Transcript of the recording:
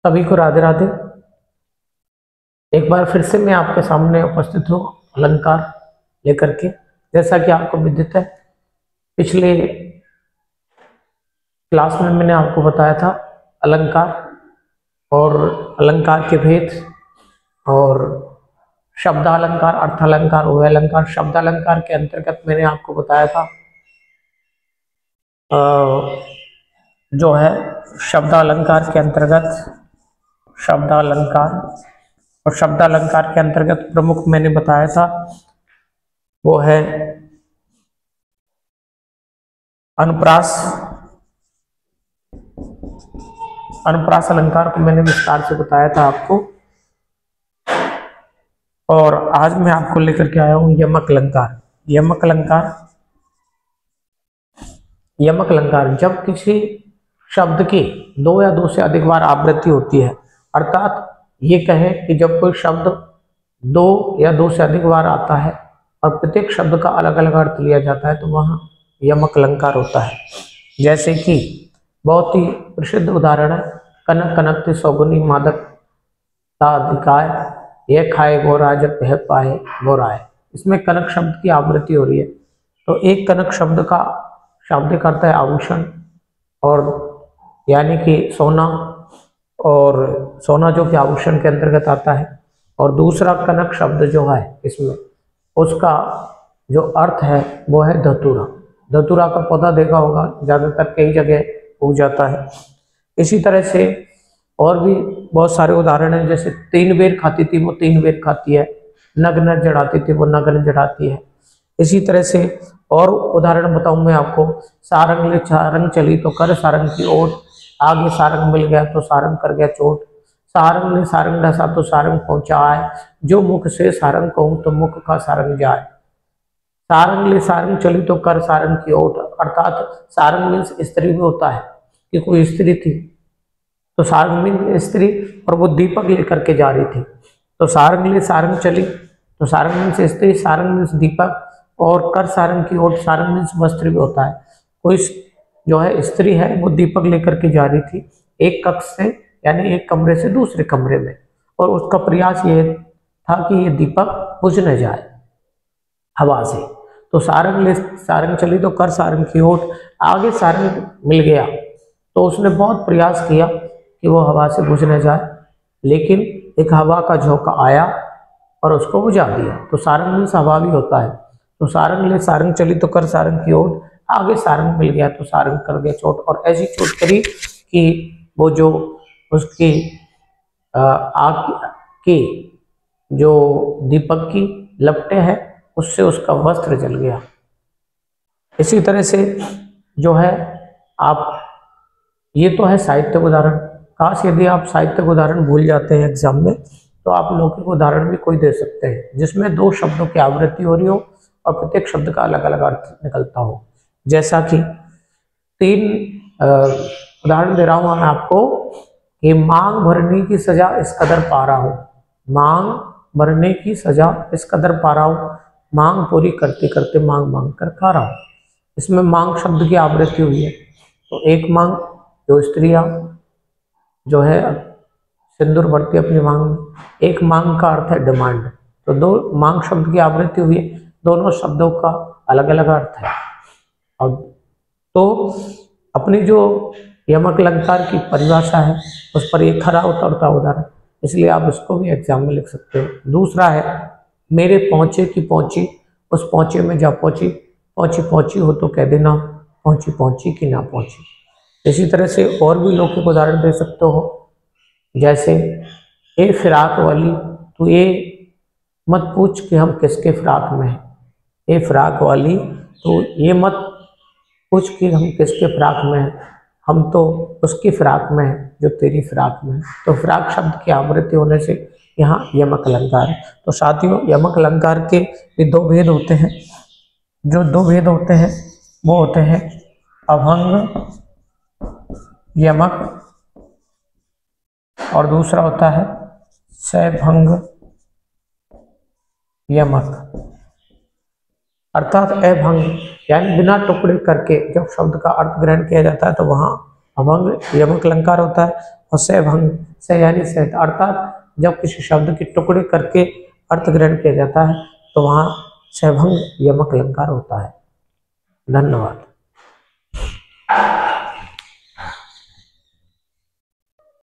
सभी को राधे राधे। एक बार फिर से मैं आपके सामने उपस्थित हूँ अलंकार लेकर के। जैसा कि आपको विदित है, पिछले क्लास में मैंने आपको बताया था अलंकार और अलंकार के भेद और शब्दालंकार, अर्थालंकार, उभयालंकार। शब्दालंकार के अंतर्गत मैंने आपको बताया था जो है शब्दालंकार के अंतर्गत शब्दालंकार और शब्दालंकार के अंतर्गत प्रमुख मैंने बताया था वो है अनुप्रास। अनुप्रास अलंकार को मैंने विस्तार से बताया था आपको। और आज मैं आपको लेकर के आया हूं यमक अलंकार। यमक अलंकार, यमक अलंकार जब किसी शब्द की दो या दो से अधिक बार आवृत्ति होती है, अर्थात ये कहें कि जब कोई शब्द दो या दो से अधिक बार आता है और प्रत्येक शब्द का अलग अलग अर्थ लिया जाता है तो वहाँ यमक अलंकार होता है। जैसे कि बहुत ही प्रसिद्ध उदाहरण है कनक कनकति सौगुनी मादक तादिकाय, यह खाए वो राज यह पाए वो राय। इसमें कनक शब्द की आवृत्ति हो रही है। तो एक कनक शब्द का शाब्दिक अर्थ है आभूषण, और यानी कि सोना, और सोना जो कि आभूषण के अंतर्गत आता है। और दूसरा कनक शब्द जो है इसमें उसका जो अर्थ है वो है धतूरा। धतूरा का पौधा देखा होगा, ज़्यादातर कई जगह उग जाता है। इसी तरह से और भी बहुत सारे उदाहरण हैं, जैसे तीन बेर खाती थी वो तीन बेर खाती है, नग न जड़ाती थी वो नग न जड़ाती है। इसी तरह से और उदाहरण बताऊं मैं आपको, सारंग ले सारंग चली तो कर सारंग की ओट, आगे सारंग मिल गया तो सारंग कर गया चोट, सारंग ने सारंग ढसा तो सारंग पहुंचा आए, जो मुख से सारंग कहूं तो मुख का सारंग जाए। सारंग ले सारंग चली तो कर सारंग की ओट, अर्थात सारंग मीन्स स्त्री भी होता है कि कोई स्त्री थी तो सारंग मीन्स स्त्री, और वो दीपक लेकर के जा रही थी तो सारंग ले सारंग चली तो सारंग मीन्स स्त्री, सारंग मीन्स दीपक, और कर सारंग की ओट, सारंग मीन्स वस्त्र भी होता है। कोई जो है स्त्री है वो दीपक लेकर के जा रही थी एक कक्ष से यानी एक कमरे से दूसरे कमरे में, और उसका प्रयास ये था कि ये दीपक बुझ न जाए हवा से। तो सारंग ले सारंग चली तो कर सारंग की ओट, आगे सारंग मिल गया तो उसने बहुत प्रयास किया कि वो हवा से बुझ न जाए, लेकिन एक हवा का झोंका आया और उसको बुझा दिया। तो सारंग मीन्स हवा भी होता है। तो सारंग ले सारंग चली तो कर सारंग की ओट, आगे सारंग मिल गया तो सारंग कर गया चोट, और ऐसी चोट करी कि वो जो उसकी आग की जो दीपक की लपटें हैं उससे उसका वस्त्र जल गया। इसी तरह से जो है आप, ये तो है साहित्य उदाहरण। काश यदि आप साहित्य उदाहरण भूल जाते हैं एग्जाम में तो आप लौकिक उदाहरण भी कोई दे सकते हैं जिसमें दो शब्दों की आवृत्ति हो रही हो और प्रत्येक शब्द का अलग अलग अर्थ निकलता हो। जैसा कि तीन उदाहरण दे रहा हूं मैं आपको कि मांग भरने की सजा इस कदर पा रहा हूं, मांग भरने की सजा इस कदर पा रहा हूं, मांग पूरी करते करते मांग मांग कर खा रहा हूं। इसमें मांग शब्द की आवृत्ति हुई है। तो एक मांग जो स्त्रियां जो है सिंदूर भरती अपनी मांग में, एक मांग का अर्थ है डिमांड। तो दो मांग शब्द की आवृत्ति हुई है, दोनों शब्दों का अलग अलग अर्थ है। अब तो अपनी जो यमक अलंकार की परिभाषा है उस पर एक खरा उतरता उदाहरण, इसलिए आप इसको भी एग्जाम में लिख सकते हो। दूसरा है मेरे पहुंचे की पहुंची, उस पहुंचे में जा पहुंची, पहुंची पहुंची हो तो कह देना पहुंची पहुंची कि ना पहुंची। इसी तरह से और भी लौकिक उदाहरण दे सकते हो, जैसे ए फिराक वाली तो ये मत पूछ कि हम किसके फिराक में हैं, ए फिराक वाली तो ये मत पूछ कि हम किसके फिराक में हैं, हम तो उसकी फिराक में हैं जो तेरी फिराक में है। तो फिराक शब्द की आवृत्ति होने से यहाँ यमक अलंकार है। तो साथियों यमक अलंकार के ये दो भेद होते हैं। जो दो भेद होते हैं वो होते हैं अभंग यमक और दूसरा होता है सैभंग यमक। अर्थात अभंग यानी बिना टुकड़े करके जब शब्द का अर्थ ग्रहण किया जाता है तो वहाँ अभंग यमक अलंकार होता है, और सहभंग सह यानी सहित, अर्थात जब किसी शब्द के टुकड़े करके अर्थ ग्रहण किया जाता है तो वहाँ सहभंग यमक अलंकार होता है। धन्यवाद।